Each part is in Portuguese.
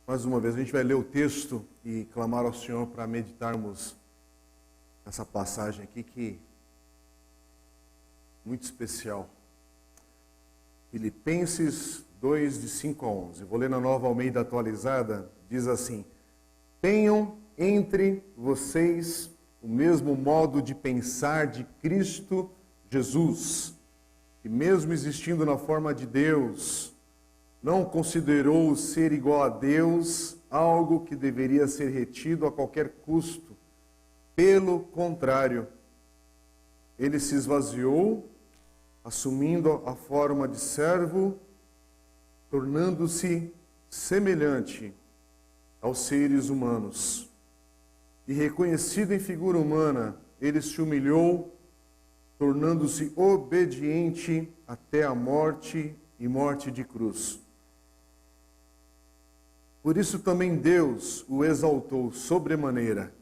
Mais uma vez, a gente vai ler o texto e clamar ao Senhor para meditarmos nessa passagem aqui que é muito especial. Filipenses 2, de 5 a 11. Vou ler na Nova Almeida Atualizada, diz assim: tenham entre vocês o mesmo modo de pensar de Cristo Jesus, que mesmo existindo na forma de Deus, não considerou ser igual a Deus algo que deveria ser retido a qualquer custo. Pelo contrário, ele se esvaziou, assumindo a forma de servo, tornando-se semelhante aos seres humanos. E reconhecido em figura humana, ele se humilhou, tornando-se obediente até a morte e morte de cruz. Por isso também Deus o exaltou sobremaneira.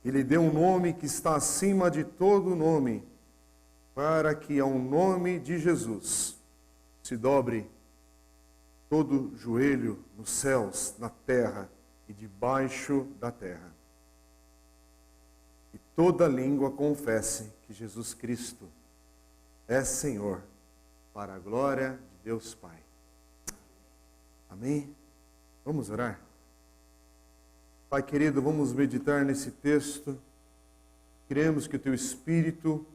Ele deu um nome que está acima de todo nome, para que ao nome de Jesus se dobre todo joelho nos céus, na terra e debaixo da terra. E toda língua confesse que Jesus Cristo é Senhor, para a glória de Deus Pai. Amém? Vamos orar? Pai querido, vamos meditar nesse texto. Cremos que o Teu Espírito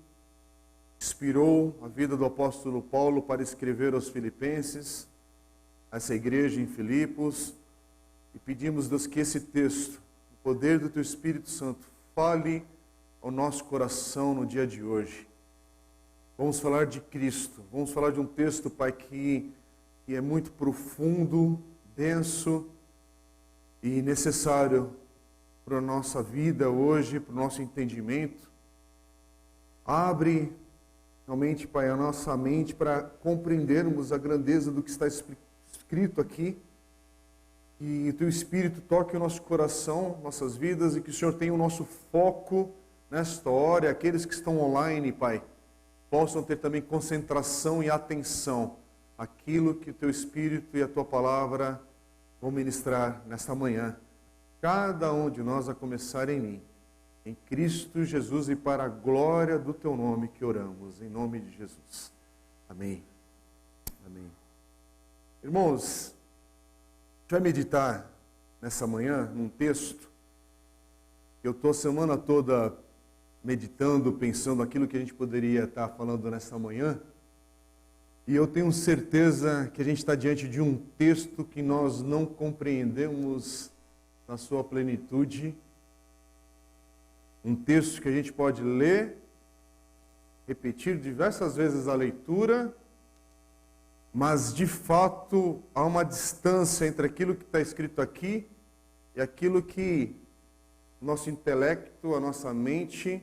inspirou a vida do apóstolo Paulo para escrever aos Filipenses, essa igreja em Filipos, e pedimos, Deus, que esse texto, o poder do Teu Espírito Santo, fale ao nosso coração no dia de hoje. Vamos falar de Cristo, vamos falar de um texto, Pai, que é muito profundo, denso e necessário para a nossa vida hoje, para o nosso entendimento. Abre realmente, Pai, a nossa mente para compreendermos a grandeza do que está escrito aqui. E o Teu Espírito toque o nosso coração, nossas vidas, e que o Senhor tenha o nosso foco nesta hora. Aqueles que estão online, Pai, possam ter também concentração e atenção àquilo que o Teu Espírito e a Tua Palavra vão ministrar nesta manhã. Cada um de nós a começar em mim. Em Cristo Jesus e para a glória do Teu nome que oramos. Em nome de Jesus. Amém. Amém. Irmãos, a gente vai meditar nessa manhã num texto. Eu estou a semana toda meditando, pensando aquilo que a gente poderia estar falando nessa manhã. E eu tenho certeza que a gente está diante de um texto que nós não compreendemos na sua plenitude. Um texto que a gente pode ler, repetir diversas vezes a leitura, mas de fato há uma distância entre aquilo que está escrito aqui e aquilo que o nosso intelecto, a nossa mente,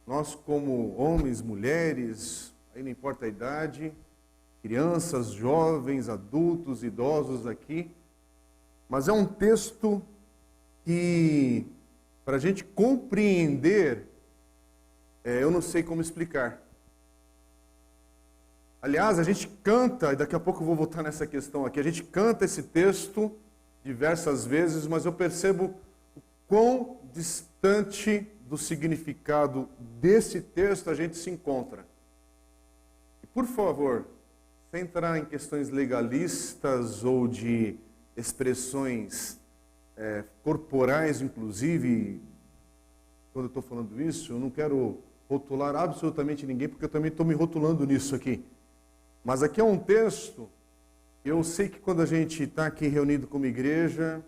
nós como homens, mulheres, aí não importa a idade, crianças, jovens, adultos, idosos aqui, mas é um texto que, para a gente compreender, eu não sei como explicar. Aliás, a gente canta, e daqui a pouco eu vou voltar nessa questão aqui, a gente canta esse texto diversas vezes, mas eu percebo o quão distante do significado desse texto a gente se encontra. E por favor, sem entrar em questões legalistas ou de expressões corporais, inclusive, quando eu estou falando isso, eu não quero rotular absolutamente ninguém, porque eu também estou me rotulando nisso aqui. Mas aqui é um texto, eu sei que quando a gente está aqui reunido como igreja,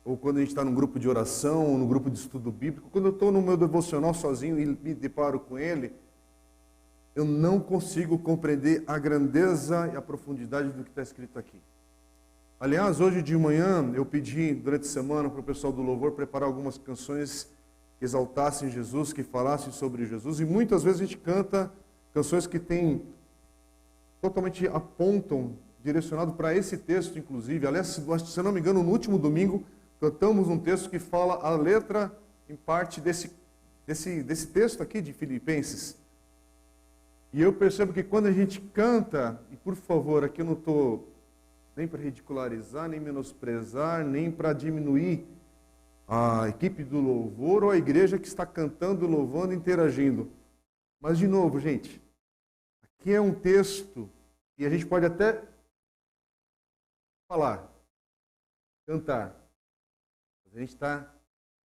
ou quando a gente está num grupo de oração, ou num grupo de estudo bíblico, quando eu estou no meu devocional sozinho e me deparo com ele, eu não consigo compreender a grandeza e a profundidade do que está escrito aqui. Aliás, hoje de manhã eu pedi durante a semana para o pessoal do louvor preparar algumas canções que exaltassem Jesus, que falassem sobre Jesus, e muitas vezes a gente canta canções que totalmente apontam, direcionado para esse texto, inclusive. Aliás, se eu não me engano, no último domingo, cantamos um texto que fala a letra, em parte, desse texto aqui de Filipenses. E eu percebo que quando a gente canta, e por favor, aqui eu não estou nem para ridicularizar, nem menosprezar, nem para diminuir a equipe do louvor ou a igreja que está cantando, louvando, interagindo. Mas, de novo, gente, aqui é um texto e a gente pode até falar, cantar. A gente está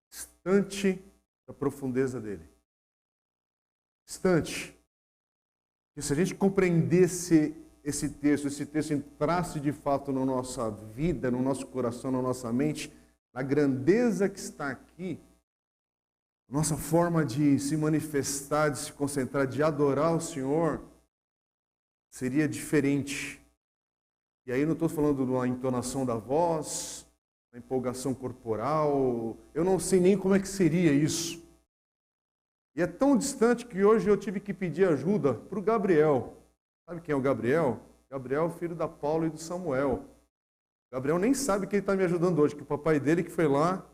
distante da profundeza dele. Distante. E se a gente compreendesse esse texto entrasse de fato na nossa vida, no nosso coração, na nossa mente, a grandeza que está aqui, nossa forma de se manifestar, de se concentrar, de adorar o Senhor, seria diferente. E aí não estou falando de uma entonação da voz, uma empolgação corporal, eu não sei nem como é que seria isso. E é tão distante que hoje eu tive que pedir ajuda para o Gabriel. Sabe quem é o Gabriel? Gabriel é o filho da Paula e do Samuel. Gabriel nem sabe que ele está me ajudando hoje, que o papai dele que foi lá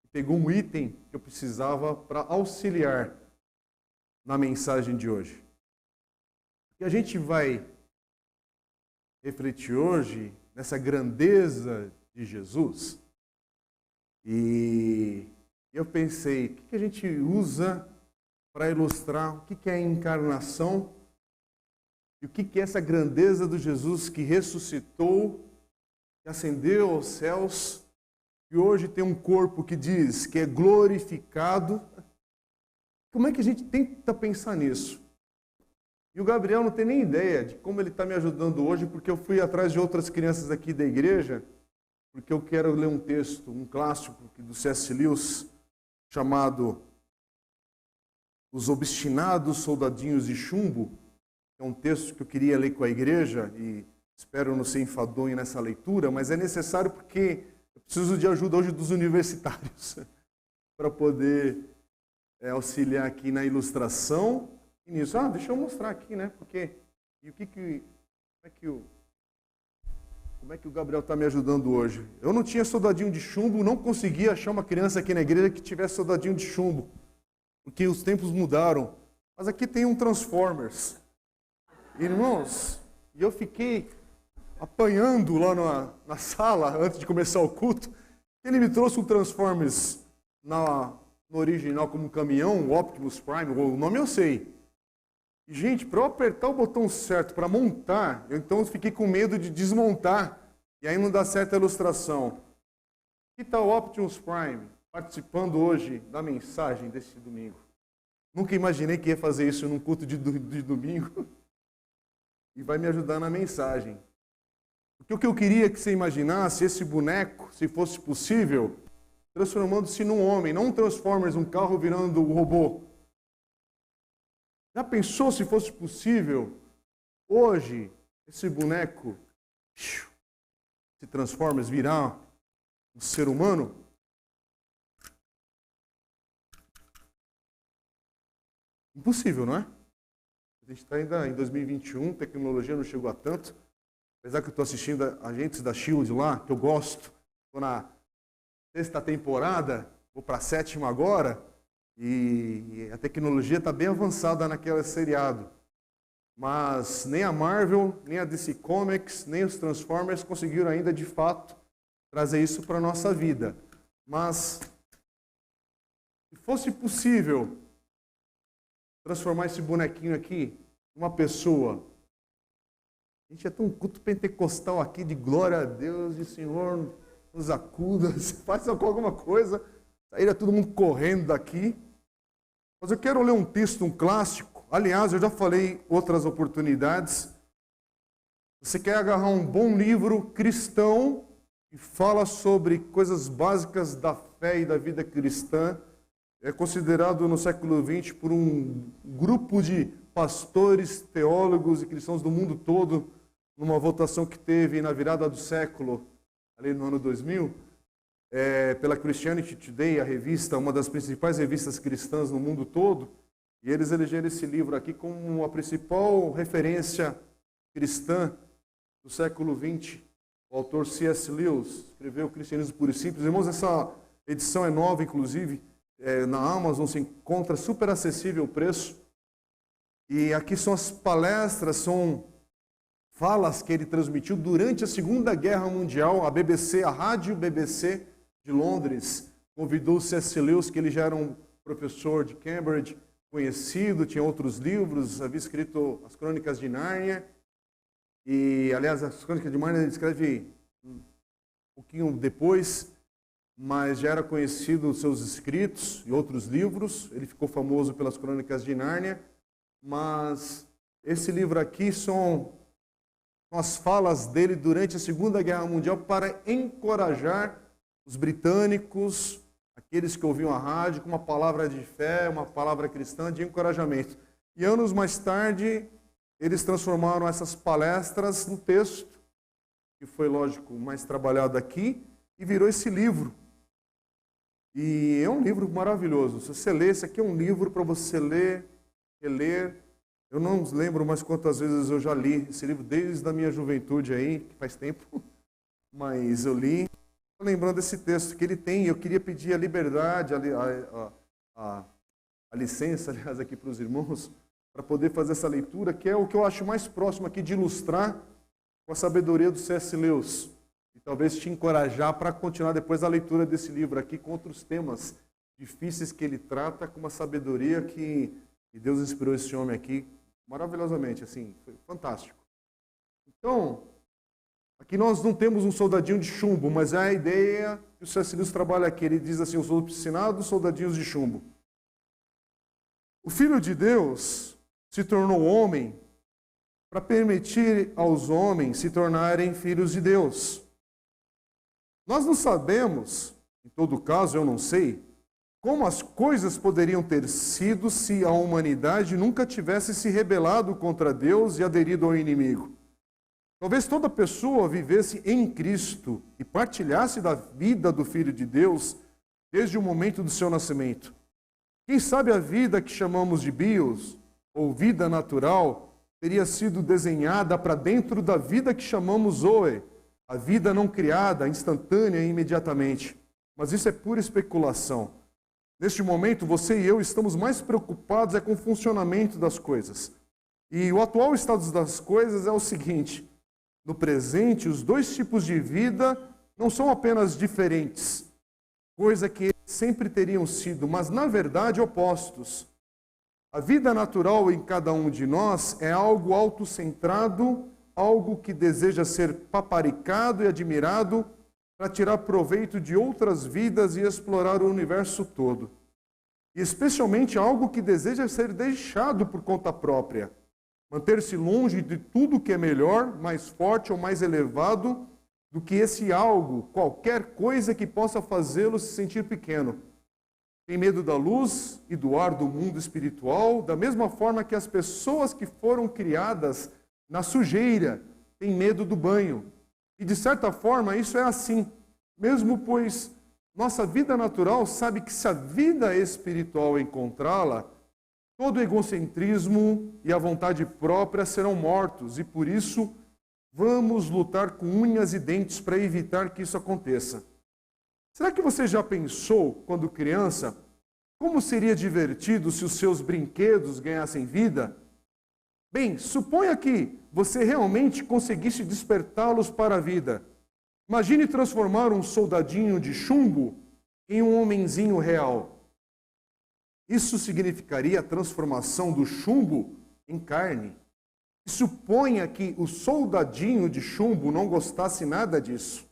e pegou um item que eu precisava para auxiliar na mensagem de hoje. E a gente vai refletir hoje nessa grandeza de Jesus. E eu pensei, o que a gente usa para ilustrar o que é a encarnação e o que é essa grandeza do Jesus que ressuscitou, que ascendeu aos céus, e hoje tem um corpo que diz que é glorificado. Como é que a gente tenta pensar nisso? E o Gabriel não tem nem ideia de como ele está me ajudando hoje, porque eu fui atrás de outras crianças aqui da igreja, porque eu quero ler um texto, um clássico do C.S. Lewis, chamado Os Obstinados Soldadinhos de Chumbo. É um texto que eu queria ler com a igreja e espero não ser enfadonho nessa leitura, mas é necessário porque eu preciso de ajuda hoje dos universitários para poder auxiliar aqui na ilustração e nisso. Deixa eu mostrar aqui, né? Porque e como é que o Gabriel está me ajudando hoje? Eu não tinha soldadinho de chumbo, não conseguia achar uma criança aqui na igreja que tivesse soldadinho de chumbo, porque os tempos mudaram. Mas aqui tem um Transformers. Irmãos, e eu fiquei apanhando lá na sala, antes de começar o culto. Ele me trouxe um Transformers no original como um caminhão, o Optimus Prime, o nome eu sei. E, gente, para eu apertar o botão certo para montar, eu então fiquei com medo de desmontar, e aí não dá certa a ilustração. Que tal o Optimus Prime participando hoje da mensagem desse domingo? Nunca imaginei que ia fazer isso num culto de domingo. E vai me ajudar na mensagem. Porque o que eu queria que você imaginasse, esse boneco, se fosse possível, transformando-se num homem, não um Transformers, um carro virando um robô. Já pensou se fosse possível, hoje, esse boneco, se Transformers virar um ser humano? Impossível, não é? A gente está ainda em 2021, tecnologia não chegou a tanto. Apesar que eu estou assistindo Agentes da S.H.I.E.L.D. lá, que eu gosto. Estou na 6ª temporada, vou para a 7ª agora, e a tecnologia está bem avançada naquele seriado. Mas nem a Marvel, nem a DC Comics, nem os Transformers conseguiram ainda, de fato, trazer isso para a nossa vida. Mas, se fosse possível transformar esse bonequinho aqui em uma pessoa. A gente é tão culto pentecostal aqui de glória a Deus, de Senhor, nos acuda, faça alguma coisa, saíra todo mundo correndo daqui. Mas eu quero ler um texto, um clássico. Aliás, eu já falei outras oportunidades. Você quer agarrar um bom livro cristão que fala sobre coisas básicas da fé e da vida cristã. É considerado no século XX por um grupo de pastores, teólogos e cristãos do mundo todo, numa votação que teve na virada do século, ali no ano 2000, pela Christianity Today, a revista, uma das principais revistas cristãs no mundo todo, e eles elegeram esse livro aqui como a principal referência cristã do século XX. O autor C.S. Lewis escreveu O Cristianismo Puro e Simples. Irmãos, essa edição é nova, inclusive. Na Amazon se encontra super acessível o preço. E aqui são as palestras, são falas que ele transmitiu durante a Segunda Guerra Mundial. A BBC, a Rádio BBC de Londres, convidou o C.S. Lewis, que ele já era um professor de Cambridge, conhecido, tinha outros livros, havia escrito as Crônicas de Nárnia. E, aliás, as Crônicas de Nárnia ele escreve um pouquinho depois, mas já era conhecido os seus escritos e outros livros. Ele ficou famoso pelas Crônicas de Nárnia, mas esse livro aqui são as falas dele durante a Segunda Guerra Mundial para encorajar os britânicos, aqueles que ouviam a rádio, com uma palavra de fé, uma palavra cristã de encorajamento. E anos mais tarde, eles transformaram essas palestras no texto, que foi, lógico, mais trabalhado aqui, e virou esse livro. E é um livro maravilhoso. Se você ler, esse aqui é um livro para você ler, reler. Eu não lembro mais quantas vezes eu já li esse livro, desde a minha juventude aí, que faz tempo, mas eu li. Lembrando desse texto que ele tem, eu queria pedir a liberdade, a licença, aliás, aqui para os irmãos, para poder fazer essa leitura, que é o que eu acho mais próximo aqui de ilustrar com a sabedoria do C.S. Lewis. E talvez te encorajar para continuar depois a leitura desse livro aqui com outros temas difíceis que ele trata, com uma sabedoria que Deus inspirou esse homem aqui maravilhosamente, assim, foi fantástico. Então, aqui nós não temos um soldadinho de chumbo, mas é a ideia que o C.S. Lewis trabalha aqui. Ele diz assim, os obstinados soldadinhos de chumbo. O Filho de Deus se tornou homem para permitir aos homens se tornarem filhos de Deus. Nós não sabemos, em todo caso eu não sei, como as coisas poderiam ter sido se a humanidade nunca tivesse se rebelado contra Deus e aderido ao inimigo. Talvez toda pessoa vivesse em Cristo e partilhasse da vida do Filho de Deus desde o momento do seu nascimento. Quem sabe a vida que chamamos de bios, ou vida natural, teria sido desenhada para dentro da vida que chamamos zoe, a vida não criada, instantânea e imediatamente. Mas isso é pura especulação. Neste momento, você e eu estamos mais preocupados com o funcionamento das coisas. E o atual estado das coisas é o seguinte: no presente, os dois tipos de vida não são apenas diferentes, coisa que sempre teriam sido, mas na verdade opostos. A vida natural em cada um de nós é algo autocentrado, algo que deseja ser paparicado e admirado para tirar proveito de outras vidas e explorar o universo todo. E especialmente algo que deseja ser deixado por conta própria. Manter-se longe de tudo que é melhor, mais forte ou mais elevado do que esse algo, qualquer coisa que possa fazê-lo se sentir pequeno. Tem medo da luz e do ar do mundo espiritual, da mesma forma que as pessoas que foram criadas na sujeira têm medo do banho. E de certa forma isso é assim, mesmo pois nossa vida natural sabe que se a vida espiritual encontrá-la, todo egocentrismo e a vontade própria serão mortos, e por isso vamos lutar com unhas e dentes para evitar que isso aconteça. Será que você já pensou, quando criança, como seria divertido se os seus brinquedos ganhassem vida? Bem, suponha que você realmente conseguisse despertá-los para a vida. Imagine transformar um soldadinho de chumbo em um homenzinho real. Isso significaria a transformação do chumbo em carne. E suponha que o soldadinho de chumbo não gostasse nada disso.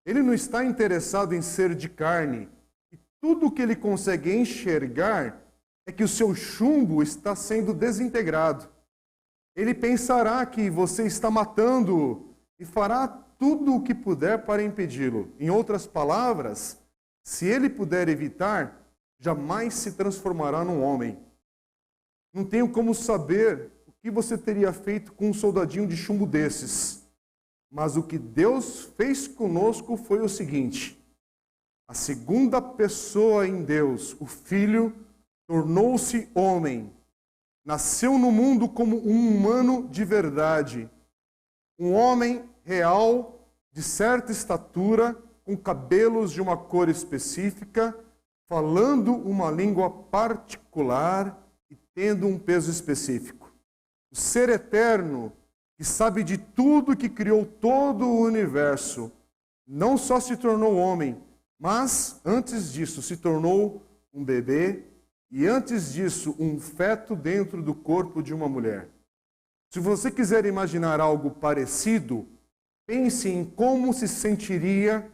Ele não está interessado em ser de carne. E tudo o que ele consegue enxergar é que o seu chumbo está sendo desintegrado. Ele pensará que você está matando-o e fará tudo o que puder para impedi-lo. Em outras palavras, se ele puder evitar, jamais se transformará num homem. Não tenho como saber o que você teria feito com um soldadinho de chumbo desses. Mas o que Deus fez conosco foi o seguinte: a segunda pessoa em Deus, o Filho, tornou-se homem. Nasceu no mundo como um humano de verdade. Um homem real, de certa estatura, com cabelos de uma cor específica, falando uma língua particular e tendo um peso específico. O ser eterno, que sabe de tudo, que criou todo o universo, não só se tornou homem, mas antes disso se tornou um bebê e antes disso um feto dentro do corpo de uma mulher. Se você quiser imaginar algo parecido, pense em como se sentiria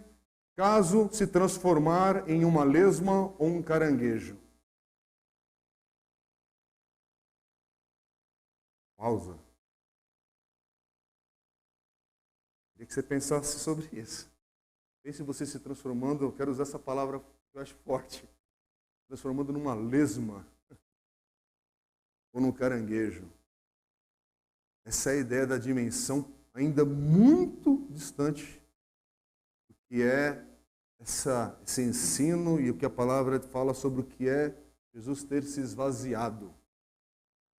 caso se transformar em uma lesma ou um caranguejo. Pausa. Queria que você pensasse sobre isso. Pense você se transformando, eu quero usar essa palavra que eu acho forte, transformando numa lesma ou num caranguejo. Essa é a ideia da dimensão ainda muito distante do que é esse ensino e o que a palavra fala sobre o que é Jesus ter se esvaziado,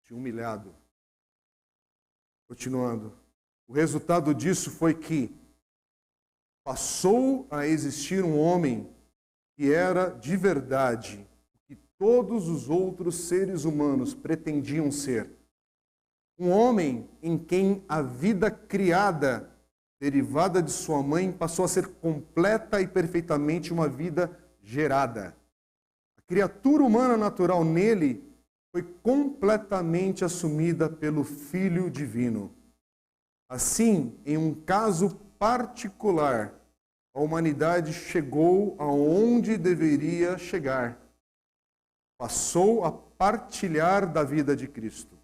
se humilhado. Continuando. O resultado disso foi que passou a existir um homem que era de verdade o que todos os outros seres humanos pretendiam ser. Um homem em quem a vida criada, derivada de sua mãe, passou a ser completa e perfeitamente uma vida gerada. A criatura humana natural nele foi completamente assumida pelo Filho Divino. Assim, em um caso particular, a humanidade chegou aonde deveria chegar. Passou a partilhar da vida de Cristo.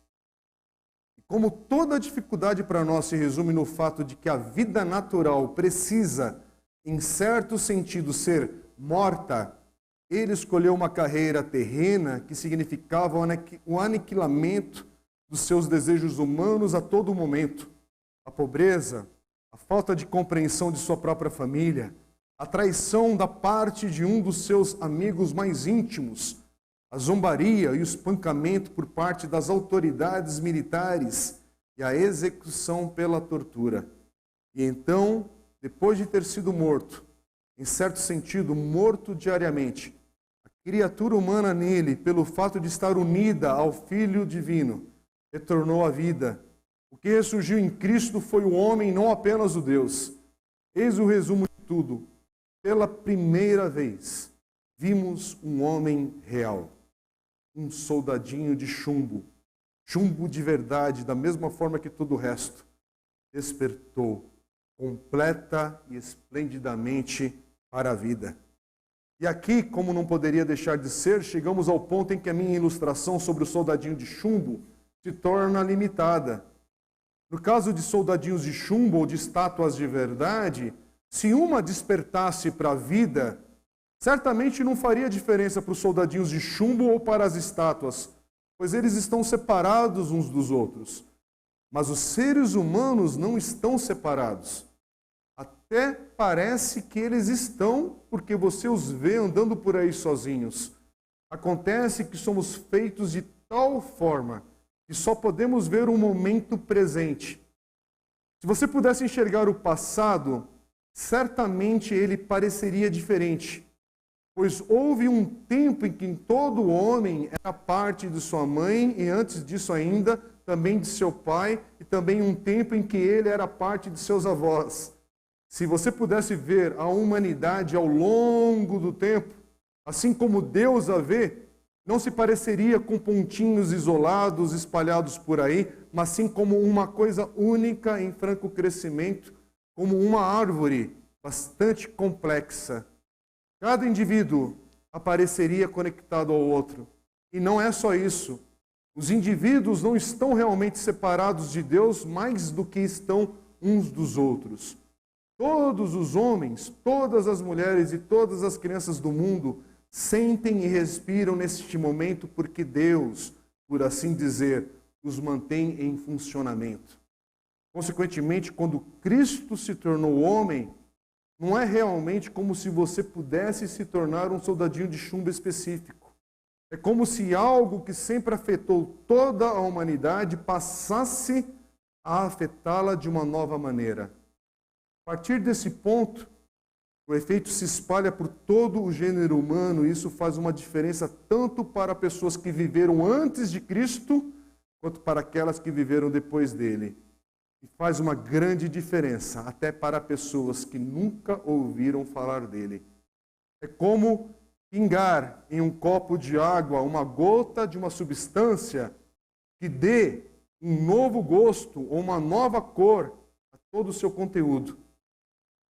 Como toda dificuldade para nós se resume no fato de que a vida natural precisa, em certo sentido, ser morta, ele escolheu uma carreira terrena que significava o aniquilamento dos seus desejos humanos a todo momento. A pobreza, a falta de compreensão de sua própria família, a traição da parte de um dos seus amigos mais íntimos, a zombaria e o espancamento por parte das autoridades militares e a execução pela tortura. E então, depois de ter sido morto, em certo sentido, morto diariamente, a criatura humana nele, pelo fato de estar unida ao Filho Divino, retornou à vida. O que ressurgiu em Cristo foi o homem, não apenas o Deus. Eis o resumo de tudo. Pela primeira vez, vimos um homem real. Um soldadinho de chumbo, chumbo de verdade, da mesma forma que todo o resto, despertou completa e esplendidamente para a vida. E aqui, como não poderia deixar de ser, chegamos ao ponto em que a minha ilustração sobre o soldadinho de chumbo se torna limitada. No caso de soldadinhos de chumbo ou de estátuas de verdade, se uma despertasse para a vida, certamente não faria diferença para os soldadinhos de chumbo ou para as estátuas, pois eles estão separados uns dos outros. Mas os seres humanos não estão separados. Até parece que eles estão, porque você os vê andando por aí sozinhos. Acontece que somos feitos de tal forma que só podemos ver o momento presente. Se você pudesse enxergar o passado, certamente ele pareceria diferente. Pois houve um tempo em que todo homem era parte de sua mãe e antes disso ainda também de seu pai e também um tempo em que ele era parte de seus avós. Se você pudesse ver a humanidade ao longo do tempo, assim como Deus a vê, não se pareceria com pontinhos isolados espalhados por aí, mas sim como uma coisa única em franco crescimento, como uma árvore bastante complexa. Cada indivíduo apareceria conectado ao outro. E não é só isso. Os indivíduos não estão realmente separados de Deus mais do que estão uns dos outros. Todos os homens, todas as mulheres e todas as crianças do mundo sentem e respiram neste momento porque Deus, por assim dizer, os mantém em funcionamento. Consequentemente, quando Cristo se tornou homem, não é realmente como se você pudesse se tornar um soldadinho de chumbo específico. É como se algo que sempre afetou toda a humanidade passasse a afetá-la de uma nova maneira. A partir desse ponto, o efeito se espalha por todo o gênero humano e isso faz uma diferença tanto para pessoas que viveram antes de Cristo, quanto para aquelas que viveram depois dele. e faz uma grande diferença, até para pessoas que nunca ouviram falar dele. É como pingar em um copo de água uma gota de uma substância que dê um novo gosto ou uma nova cor a todo o seu conteúdo.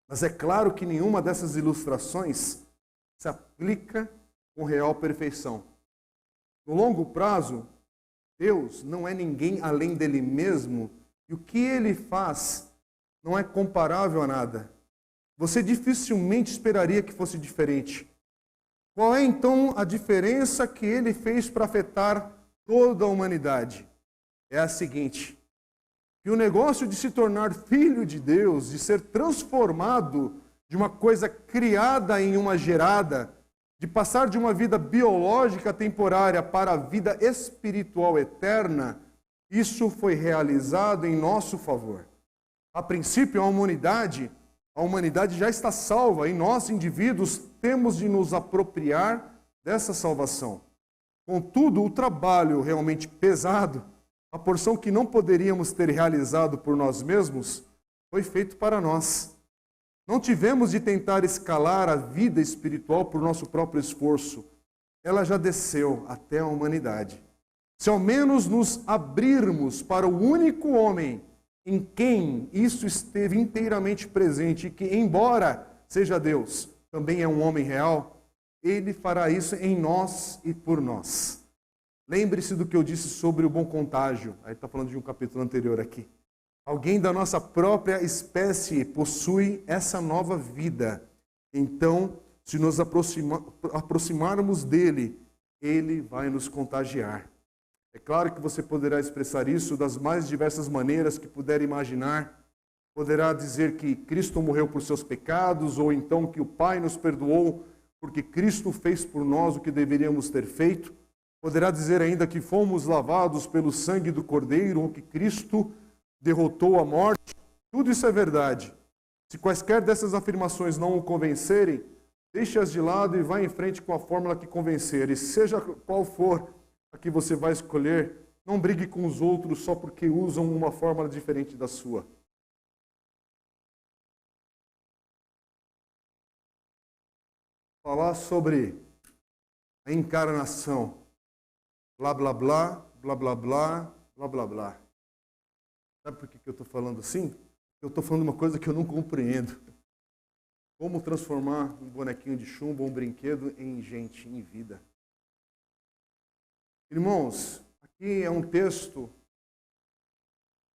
Mas é claro que nenhuma dessas ilustrações se aplica com real perfeição. No longo prazo, Deus não é ninguém além dele mesmo, e o que ele faz não é comparável a nada. Você dificilmente esperaria que fosse diferente. Qual é então a diferença que ele fez para afetar toda a humanidade? É a seguinte: que o negócio de se tornar filho de Deus, de ser transformado de uma coisa criada em uma gerada, de passar de uma vida biológica temporária para a vida espiritual eterna, isso foi realizado em nosso favor. A princípio, a humanidade já está salva e nós, indivíduos, temos de nos apropriar dessa salvação. Contudo, o trabalho realmente pesado, a porção que não poderíamos ter realizado por nós mesmos, foi feito para nós. Não tivemos de tentar escalar a vida espiritual por nosso próprio esforço. Ela já desceu até a humanidade. Se ao menos nos abrirmos para o único homem em quem isso esteve inteiramente presente e que, embora seja Deus, também é um homem real, ele fará isso em nós e por nós. Lembre-se do que eu disse sobre o bom contágio. Aí está falando de um capítulo anterior aqui. Alguém da nossa própria espécie possui essa nova vida. Então, se nos aproximarmos dele, ele vai nos contagiar. É claro que você poderá expressar isso das mais diversas maneiras que puder imaginar. Poderá dizer que Cristo morreu por seus pecados, ou então que o Pai nos perdoou porque Cristo fez por nós o que deveríamos ter feito. Poderá dizer ainda que fomos lavados pelo sangue do Cordeiro, ou que Cristo derrotou a morte. Tudo isso é verdade. Se quaisquer dessas afirmações não o convencerem, deixe-as de lado e vá em frente com a fórmula que convencer. E seja qual for a que você vai escolher, não brigue com os outros só porque usam uma fórmula diferente da sua. Falar sobre a encarnação. Blá, blá, blá, blá, blá, blá, blá, blá, blá. Sabe por que eu estou falando assim? Eu estou falando uma coisa que eu não compreendo. Como transformar um bonequinho de chumbo, um brinquedo, em gente, em vida. Irmãos, aqui é um texto,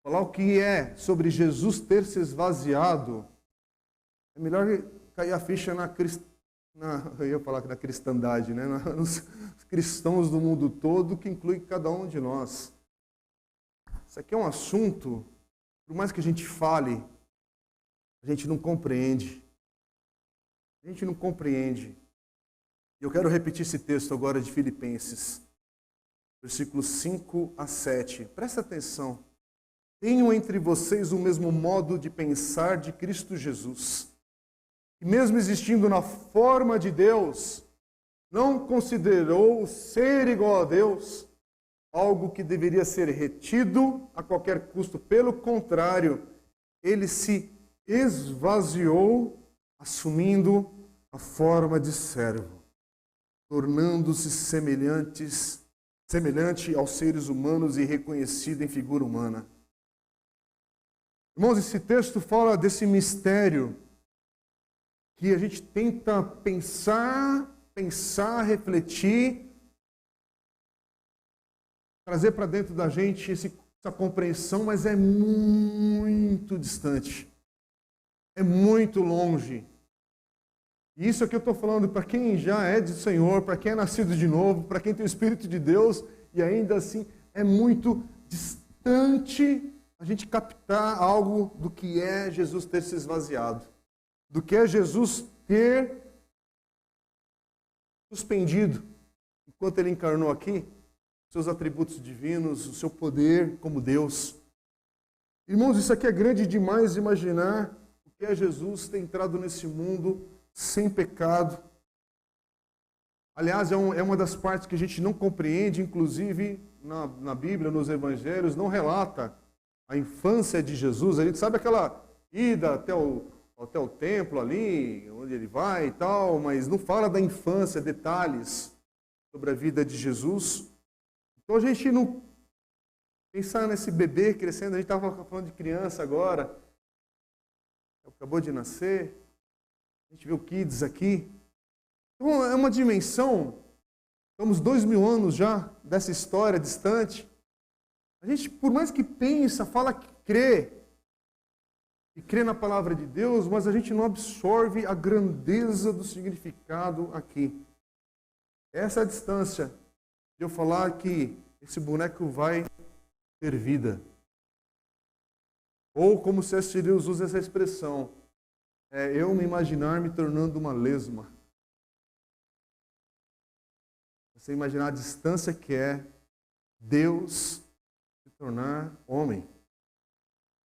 falar o que é sobre Jesus ter se esvaziado. É melhor cair a ficha eu ia falar que na cristandade, né? Nos cristãos do mundo todo, que inclui cada um de nós. Isso aqui é um assunto, por mais que a gente fale, a gente não compreende. A gente não compreende. E eu quero repetir esse texto agora de Filipenses, versículos 5 a 7. Presta atenção. Tenham entre vocês o mesmo modo de pensar de Cristo Jesus, que mesmo existindo na forma de Deus, não considerou ser igual a Deus algo que deveria ser retido a qualquer custo. Pelo contrário, ele se esvaziou, assumindo a forma de servo, tornando-se semelhante aos seres humanos e reconhecido em figura humana. Irmãos, esse texto fala desse mistério que a gente tenta pensar, refletir, trazer para dentro da gente essa compreensão, mas é muito distante, é muito longe. E isso aqui eu estou falando para quem já é do Senhor, para quem é nascido de novo, para quem tem o Espírito de Deus, e ainda assim é muito distante a gente captar algo do que é Jesus ter se esvaziado, do que é Jesus ter suspendido, enquanto ele encarnou aqui, seus atributos divinos, o seu poder como Deus. Irmãos, isso aqui é grande demais imaginar o que é Jesus ter entrado nesse mundo sem pecado. Aliás, é uma das partes que a gente não compreende, inclusive na Bíblia, nos Evangelhos, não relata a infância de Jesus, a gente sabe aquela ida até o templo ali, onde ele vai e tal, mas não fala da infância, detalhes sobre a vida de Jesus. Então a gente não pensar nesse bebê crescendo, a gente estava falando de criança agora, acabou de nascer, a gente vê o Kids aqui. Então é uma dimensão, estamos 2000 anos já dessa história distante. A gente, por mais que pensa, fala que crê, e crê na palavra de Deus, mas a gente não absorve a grandeza do significado aqui. Essa é a distância de eu falar que esse boneco vai ter vida. Ou como C.S. Lewis usa essa expressão, eu me imaginar me tornando uma lesma. Você imaginar a distância que é Deus se tornar homem.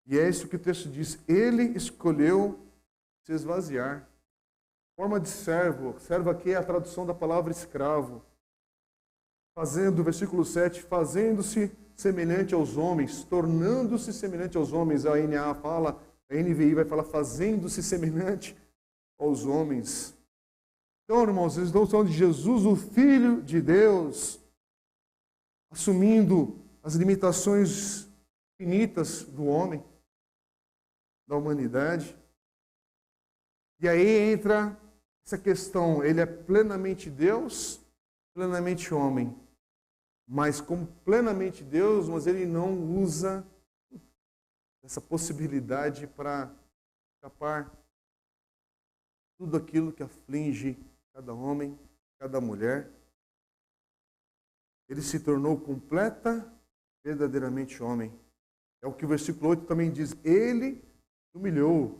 E é isso que o texto diz. Ele escolheu se esvaziar. Forma de servo. Servo aqui é a tradução da palavra escravo. Fazendo, versículo 7, fazendo-se semelhante aos homens, tornando-se semelhante aos homens. A NA fala, a NVI vai falar fazendo-se semelhante aos homens. Então, irmãos, eles estão falando de Jesus, o Filho de Deus, assumindo as limitações finitas do homem, da humanidade. E aí entra essa questão, ele é plenamente Deus, plenamente homem. Mas como plenamente Deus, mas ele não usa essa possibilidade para escapar tudo aquilo que aflige cada homem, cada mulher. Ele se tornou completa, verdadeiramente homem. É o que o versículo 8 também diz. Ele humilhou,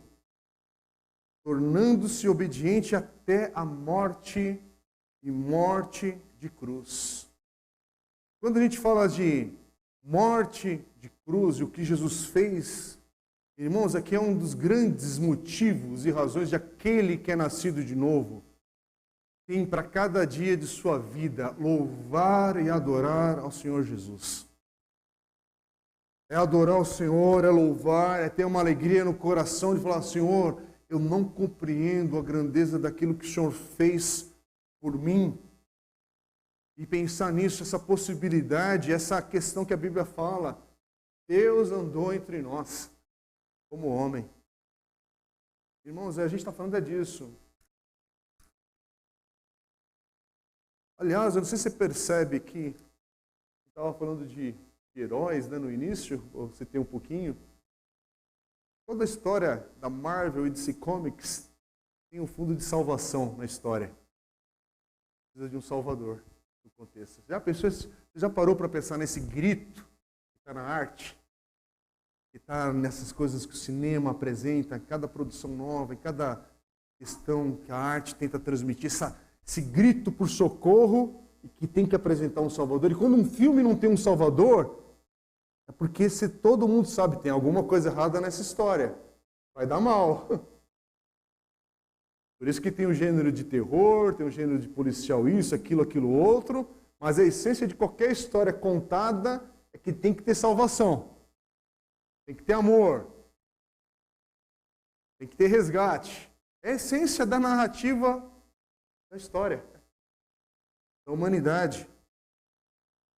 tornando-se obediente até a morte e morte de cruz. Quando a gente fala de morte de cruz e o que Jesus fez, irmãos, aqui é um dos grandes motivos e razões de aquele que é nascido de novo tem para cada dia de sua vida louvar e adorar ao Senhor Jesus. É adorar o Senhor, é louvar, é ter uma alegria no coração de falar, Senhor, eu não compreendo a grandeza daquilo que o Senhor fez por mim. E pensar nisso, essa possibilidade, essa questão que a Bíblia fala, Deus andou entre nós como homem. Irmãos, a gente está falando disso. Aliás, eu não sei se você percebe que estava falando de heróis, né, no início, ou você tem um pouquinho. Toda a história da Marvel e DC Comics tem um fundo de salvação na história. Precisa de um salvador no contexto. Você já parou para pensar nesse grito que está na arte? Que está nessas coisas que o cinema apresenta, em cada produção nova, em cada questão que a arte tenta transmitir, esse grito por socorro e que tem que apresentar um salvador. E quando um filme não tem um salvador, é porque se todo mundo sabe tem alguma coisa errada nessa história, vai dar mal. Por isso que tem o gênero de terror, tem o gênero de policial isso, aquilo outro, mas a essência de qualquer história contada é que tem que ter salvação. Tem que ter amor. Tem que ter resgate. É a essência da narrativa da história, da humanidade.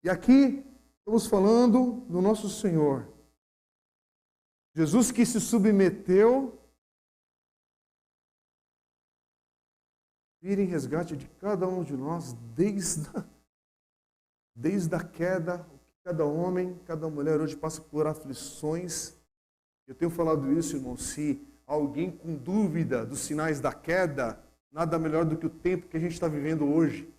E aqui estamos falando do nosso Senhor. Jesus que se submeteu vir em resgate de cada um de nós desde a queda. Cada homem, cada mulher hoje passa por aflições. Eu tenho falado isso, irmão, se alguém com dúvida dos sinais da queda, nada melhor do que o tempo que a gente está vivendo hoje.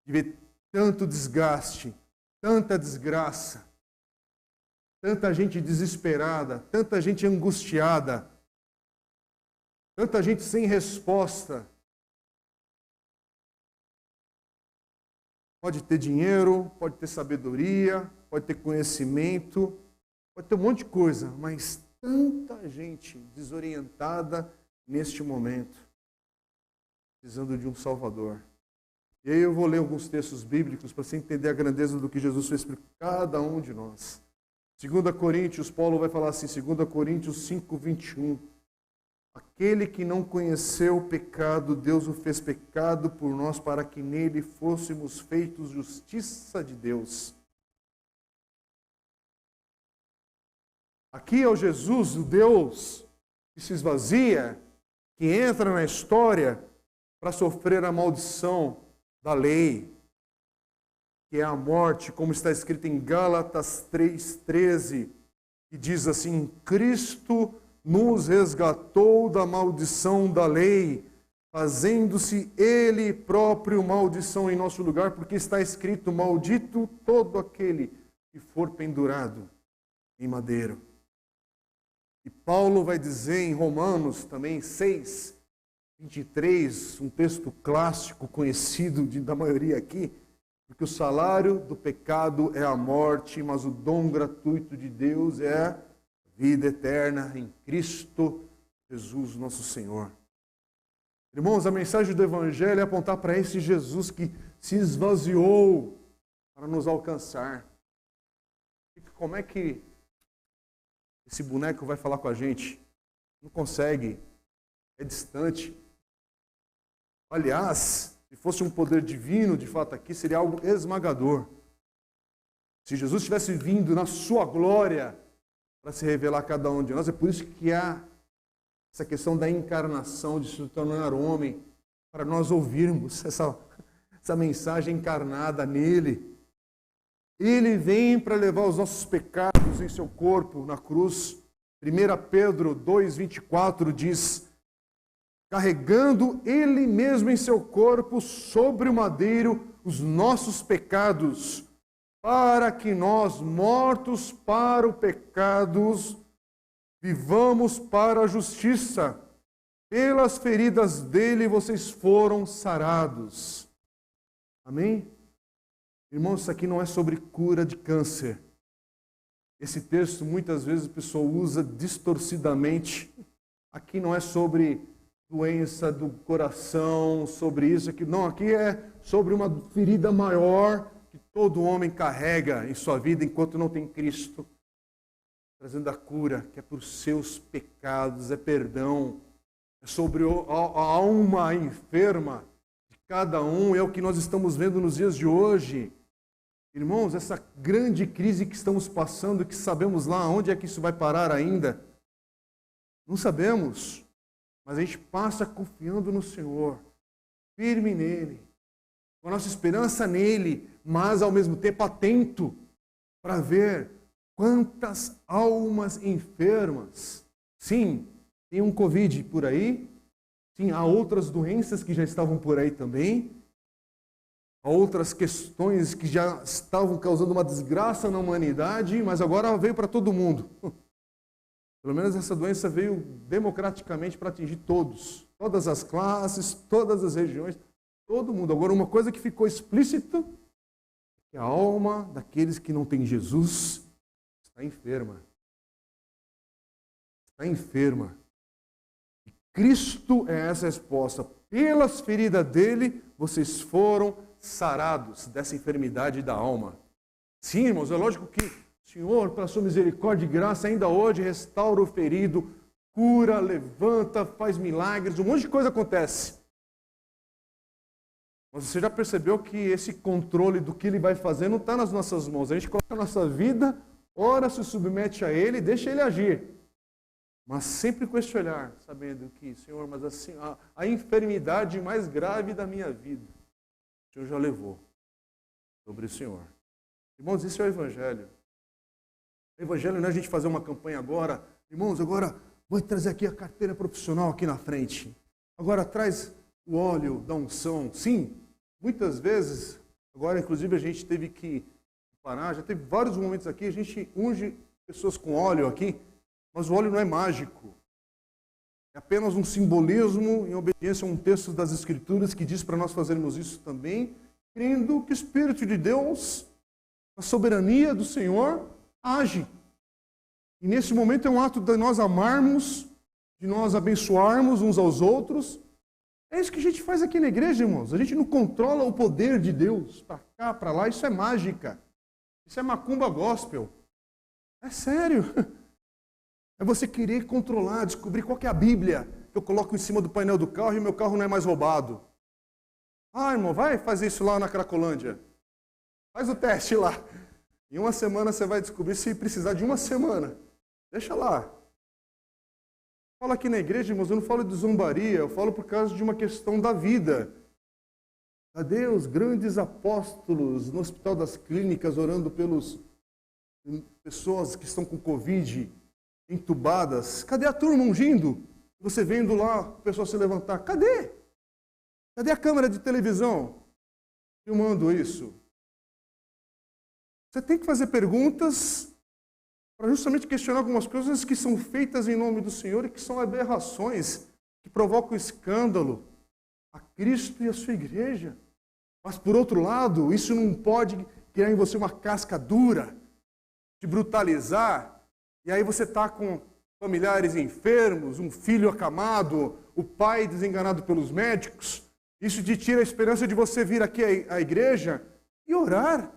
De ver tanto desgaste, tanta desgraça, tanta gente desesperada, tanta gente angustiada, tanta gente sem resposta. Pode ter dinheiro, pode ter sabedoria, pode ter conhecimento, pode ter um monte de coisa, mas tanta gente desorientada neste momento, precisando de um Salvador. E aí eu vou ler alguns textos bíblicos para você entender a grandeza do que Jesus fez por cada um de nós. 2 Coríntios, Paulo vai falar assim, 2 Coríntios 5, 21. Aquele que não conheceu o pecado, Deus o fez pecado por nós, para que nele fôssemos feitos justiça de Deus. Aqui é o Jesus, o Deus que se esvazia, que entra na história para sofrer a maldição da lei, que é a morte, como está escrito em Gálatas 3,13, que diz assim: Cristo nos resgatou da maldição da lei, fazendo-se Ele próprio maldição em nosso lugar, porque está escrito: maldito todo aquele que for pendurado em madeiro. E Paulo vai dizer em Romanos também 6, 23, um texto clássico, conhecido da maioria aqui, porque o salário do pecado é a morte, mas o dom gratuito de Deus é a vida eterna em Cristo Jesus, nosso Senhor. Irmãos, a mensagem do Evangelho é apontar para esse Jesus que se esvaziou para nos alcançar. Como é que esse boneco vai falar com a gente? Não consegue, é distante. Aliás, se fosse um poder divino, de fato aqui, seria algo esmagador. Se Jesus tivesse vindo na sua glória para se revelar a cada um de nós, é por isso que há essa questão da encarnação, de se tornar homem, para nós ouvirmos essa mensagem encarnada nele. Ele vem para levar os nossos pecados em seu corpo na cruz. 1 Pedro 2,24 diz: carregando ele mesmo em seu corpo sobre o madeiro os nossos pecados, para que nós, mortos para o pecado, vivamos para a justiça. Pelas feridas dele vocês foram sarados. Amém? Irmãos, isso aqui não é sobre cura de câncer. Esse texto muitas vezes a pessoa usa distorcidamente. Aqui não é sobre doença do coração, sobre isso aqui. Não, aqui é sobre uma ferida maior que todo homem carrega em sua vida enquanto não tem Cristo, trazendo a cura, que é por seus pecados, é perdão, é sobre a alma enferma de cada um, é o que nós estamos vendo nos dias de hoje. Irmãos, essa grande crise que estamos passando, que sabemos lá onde é que isso vai parar ainda, não sabemos, mas a gente passa confiando no Senhor, firme nele, com a nossa esperança nele, mas ao mesmo tempo atento para ver quantas almas enfermas. Sim, tem um Covid por aí, sim, há outras doenças que já estavam por aí também, há outras questões que já estavam causando uma desgraça na humanidade, mas agora veio para todo mundo. Pelo menos essa doença veio democraticamente para atingir todos, todas as classes, todas as regiões, todo mundo. Agora, uma coisa que ficou explícita é que a alma daqueles que não têm Jesus está enferma. Está enferma. E Cristo é essa resposta. Pelas feridas dele, vocês foram sarados dessa enfermidade da alma. Sim, irmãos, é lógico que o Senhor, pela sua misericórdia e graça, ainda hoje restaura o ferido, cura, levanta, faz milagres, um monte de coisa acontece. Mas você já percebeu que esse controle do que ele vai fazer não está nas nossas mãos. A gente coloca a nossa vida, ora se submete a ele, deixa ele agir. Mas sempre com esse olhar, sabendo que, Senhor, mas assim, a enfermidade mais grave da minha vida, o Senhor já levou sobre o Senhor. Irmãos, isso é o Evangelho. O Evangelho não é a gente fazer uma campanha agora. Irmãos, agora vou trazer aqui a carteira profissional aqui na frente. Agora traz o óleo da unção. Sim, muitas vezes, agora inclusive a gente teve que parar, já teve vários momentos aqui, a gente unge pessoas com óleo aqui, mas o óleo não é mágico. É apenas um simbolismo em obediência a um texto das Escrituras que diz para nós fazermos isso também, crendo que o Espírito de Deus, a soberania do Senhor, age. E nesse momento é um ato de nós amarmos, de nós abençoarmos uns aos outros. É isso que a gente faz aqui na igreja, irmãos. A gente não controla o poder de Deus para cá, para lá. Isso é mágica. Isso é macumba gospel. É sério. É você querer controlar, descobrir qual que é a Bíblia que eu coloco em cima do painel do carro e o meu carro não é mais roubado. Ah, irmão, vai fazer isso lá na Cracolândia. Faz o teste lá. Em uma semana você vai descobrir, se precisar de uma semana. Deixa lá. Falo aqui na igreja, irmãos, eu não falo de zombaria, eu falo por causa de uma questão da vida. Cadê os grandes apóstolos no Hospital das Clínicas orando pelas pessoas que estão com Covid, entubadas? Cadê a turma ungindo? Você vendo lá o pessoal se levantar. Cadê? Cadê a câmera de televisão filmando isso? Você tem que fazer perguntas para justamente questionar algumas coisas que são feitas em nome do Senhor e que são aberrações, que provocam escândalo a Cristo e a sua igreja. Mas, por outro lado, isso não pode criar em você uma casca dura, te brutalizar, e aí você está com familiares enfermos, um filho acamado, o pai desenganado pelos médicos. Isso te tira a esperança de você vir aqui à igreja e orar,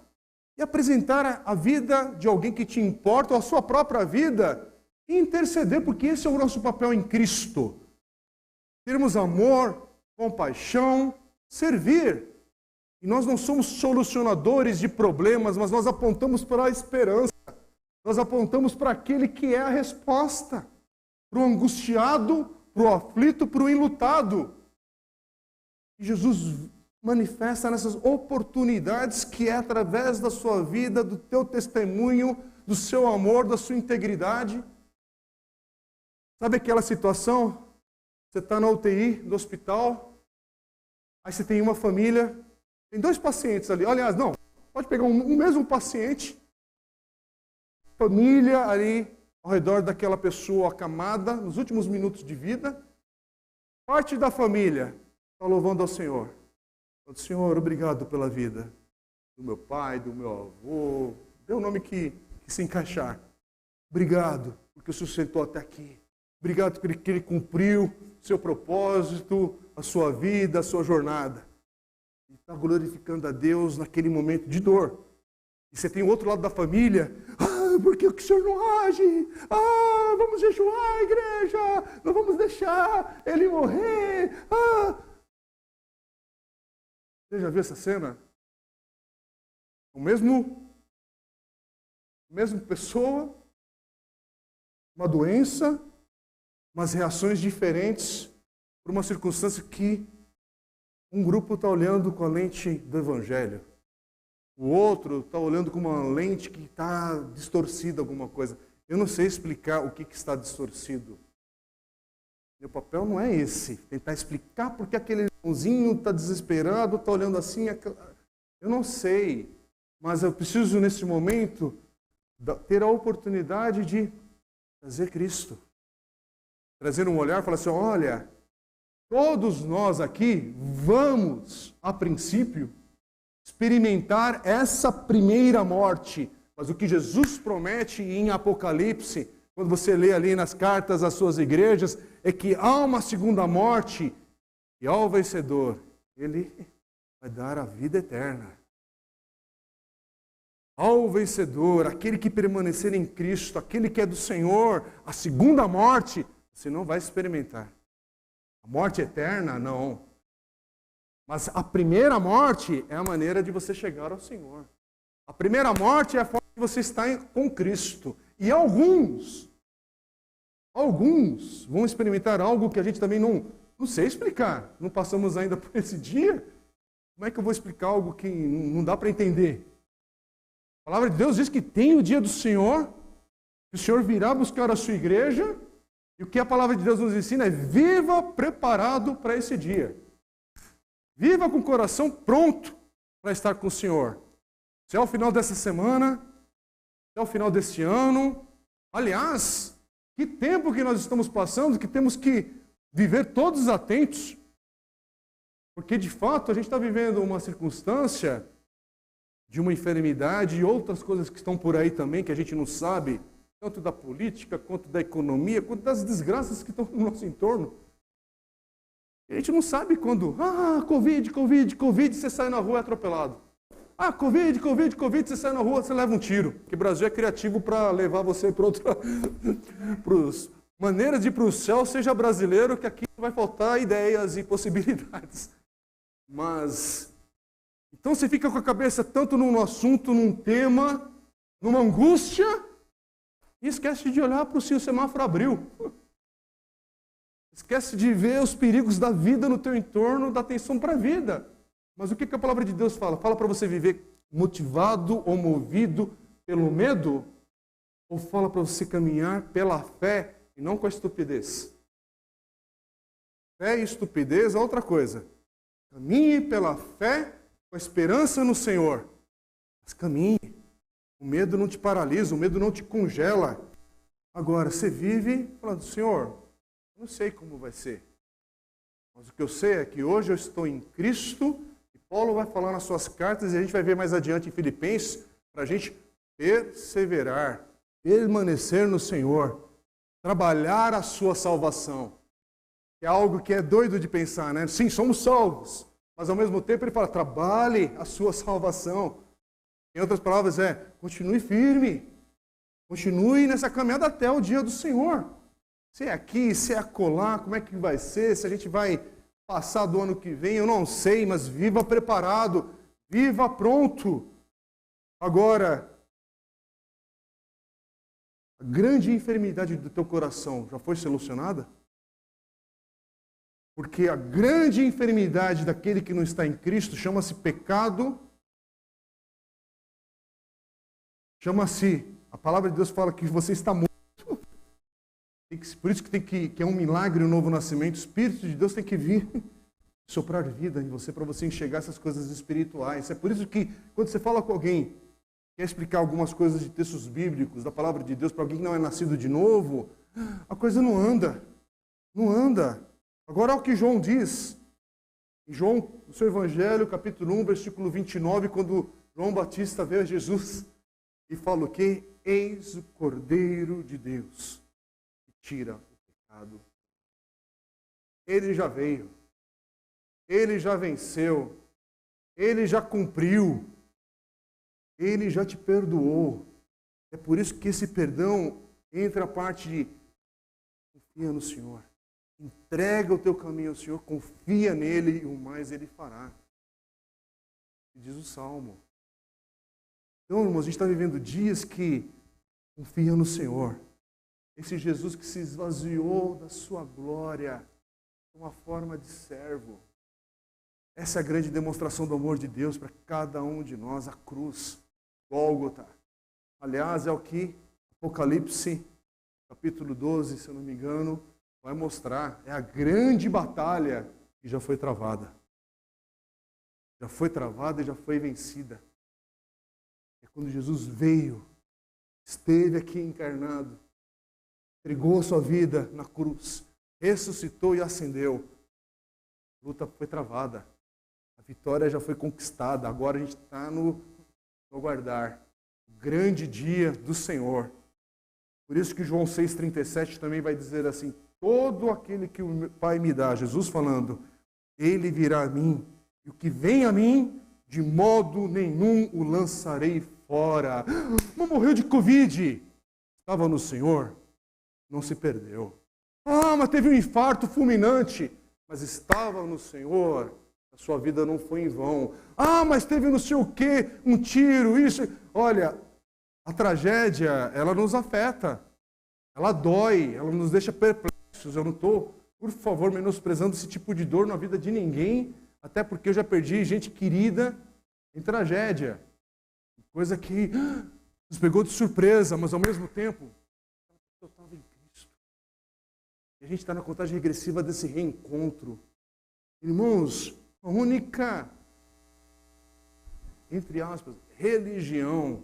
e apresentar a vida de alguém que te importa, ou a sua própria vida, e interceder, porque esse é o nosso papel em Cristo. Termos amor, compaixão, servir. E nós não somos solucionadores de problemas, mas nós apontamos para a esperança. Nós apontamos para aquele que é a resposta. Para o angustiado, para o aflito, para o enlutado. E Jesus manifesta nessas oportunidades que é através da sua vida, do teu testemunho, do seu amor, da sua integridade. Sabe aquela situação? Você está na UTI do hospital, aí você tem uma família, tem 2 pacientes ali. Aliás, não, pode pegar um mesmo paciente, família ali ao redor daquela pessoa acamada, nos últimos minutos de vida. Parte da família está louvando ao Senhor. Senhor, obrigado pela vida do meu pai, do meu avô, dê o nome que se encaixar. Obrigado, porque o Senhor sentou até aqui. Obrigado porque Ele cumpriu seu propósito, a sua vida, a sua jornada. E está glorificando a Deus naquele momento de dor. E você tem o outro lado da família. Ah, por que o Senhor não age? Ah, vamos jejuar, igreja. Não vamos deixar Ele morrer. Ah. Você já viu essa cena? O mesmo pessoa, uma doença, mas reações diferentes por uma circunstância que um grupo está olhando com a lente do Evangelho. O outro está olhando com uma lente que está distorcida alguma coisa. Eu não sei explicar o que está distorcido. Meu papel não é esse, tentar explicar porque aquele irmãozinho está desesperado, está olhando assim. Eu não sei, mas eu preciso nesse momento ter a oportunidade de trazer Cristo. Trazer um olhar e falar assim, olha, todos nós aqui vamos, a princípio, experimentar essa primeira morte. Mas o que Jesus promete em Apocalipse, quando você lê ali nas cartas às suas igrejas, é que há uma segunda morte e ao vencedor, ele vai dar a vida eterna. Ao vencedor, aquele que permanecer em Cristo, aquele que é do Senhor, a segunda morte, você não vai experimentar. A morte eterna, não. Mas a primeira morte é a maneira de você chegar ao Senhor. A primeira morte é a forma de você estar com Cristo. E alguns vão experimentar algo que a gente também não sei explicar. Não passamos ainda por esse dia. Como é que eu vou explicar algo que não dá para entender? A palavra de Deus diz que tem o dia do Senhor, que o Senhor virá buscar a sua igreja, e o que a palavra de Deus nos ensina é viva preparado para esse dia. Viva com o coração pronto para estar com o Senhor. Se é o final dessa semana, se é o final deste ano. Aliás, que tempo que nós estamos passando, que temos que viver todos atentos. Porque, de fato, a gente está vivendo uma circunstância de uma enfermidade e outras coisas que estão por aí também, que a gente não sabe, tanto da política, quanto da economia, quanto das desgraças que estão no nosso entorno. E a gente não sabe quando, Covid, você sai na rua e é atropelado. Ah, Covid, você sai na rua, você leva um tiro. Porque o Brasil é criativo para levar você para outra... maneiras de ir para o céu, seja brasileiro, que aqui vai faltar ideias e possibilidades. Mas... então você fica com a cabeça tanto num assunto, num tema, numa angústia, e esquece de olhar para o semáforo abriu. Esquece de ver os perigos da vida no teu entorno, dá atenção para a vida. Mas o que a palavra de Deus fala? Fala para você viver motivado ou movido pelo medo? Ou fala para você caminhar pela fé e não com a estupidez? Fé e estupidez é outra coisa. Caminhe pela fé com a esperança no Senhor. Mas caminhe. O medo não te paralisa, o medo não te congela. Agora, você vive falando, Senhor, eu não sei como vai ser. Mas o que eu sei é que hoje eu estou em Cristo, e Paulo vai falar nas suas cartas, e a gente vai ver mais adiante em Filipenses, para a gente perseverar, permanecer no Senhor, trabalhar a sua salvação. É algo que é doido de pensar, né? Sim, somos salvos, mas ao mesmo tempo ele fala, trabalhe a sua salvação. Em outras palavras continue firme, continue nessa caminhada até o dia do Senhor. Se é aqui, se é acolá, como é que vai ser, se a gente vai passar do ano que vem, eu não sei, mas viva preparado, viva pronto. Agora, a grande enfermidade do teu coração já foi solucionada? Porque a grande enfermidade daquele que não está em Cristo chama-se pecado, chama-se, a palavra de Deus fala que você está morto. Por isso que é um milagre o novo nascimento. O Espírito de Deus tem que vir soprar vida em você para você enxergar essas coisas espirituais. É por isso que quando você fala com alguém, quer explicar algumas coisas de textos bíblicos, da palavra de Deus, para alguém que não é nascido de novo, a coisa não anda. Não anda. Agora é o que João diz. Em João, no seu Evangelho, capítulo 1, versículo 29, quando João Batista vê Jesus e fala o quê? Eis o Cordeiro de Deus que tira o pecado. Ele já veio. Ele já venceu. Ele já cumpriu. Ele já te perdoou. É por isso que esse perdão entra a parte de confia no Senhor. Entrega o teu caminho ao Senhor, confia nele e o mais ele fará. Diz o Salmo. Então, irmãos, a gente está vivendo dias que confia no Senhor. Esse Jesus que se esvaziou da sua glória, uma forma de servo. Essa é a grande demonstração do amor de Deus para cada um de nós, a cruz, Gólgota. Aliás, é o que Apocalipse, capítulo 12, se eu não me engano, vai mostrar. É a grande batalha que já foi travada. Já foi travada e já foi vencida. É quando Jesus veio, esteve aqui encarnado, entregou a sua vida na cruz, ressuscitou e ascendeu. A luta foi travada. A vitória já foi conquistada. Agora a gente está no aguardar o grande dia do Senhor. Por isso que João 6,37 também vai dizer assim, todo aquele que o Pai me dá, Jesus falando, ele virá a mim, e o que vem a mim, de modo nenhum o lançarei fora. Mas morreu de Covid. Estava no Senhor, não se perdeu. Ah, mas teve um infarto fulminante, mas estava no Senhor, a sua vida não foi em vão. Ah, mas teve não sei o quê, um tiro, isso. Olha, a tragédia, ela nos afeta, ela dói, ela nos deixa perplexos. Eu não estou, por favor, menosprezando esse tipo de dor na vida de ninguém, até porque eu já perdi gente querida em tragédia. Coisa que nos pegou de surpresa, mas ao mesmo tempo, eu estava em Cristo. E a gente está na contagem regressiva desse reencontro. Irmãos, a única, entre aspas, religião,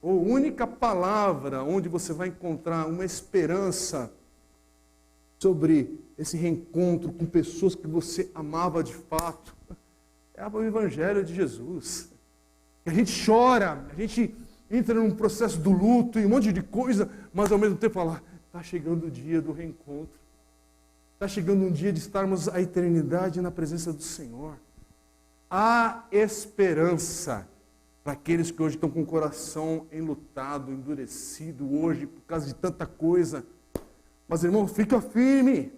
ou única palavra onde você vai encontrar uma esperança sobre esse reencontro com pessoas que você amava de fato, é o Evangelho de Jesus. A gente chora, a gente entra num processo do luto e um monte de coisa, mas ao mesmo tempo fala, está chegando o dia do reencontro. Está chegando um dia de estarmos a eternidade na presença do Senhor. Há esperança. para aqueles que hoje estão com o coração enlutado, endurecido hoje por causa de tanta coisa. Mas, irmão, fica firme.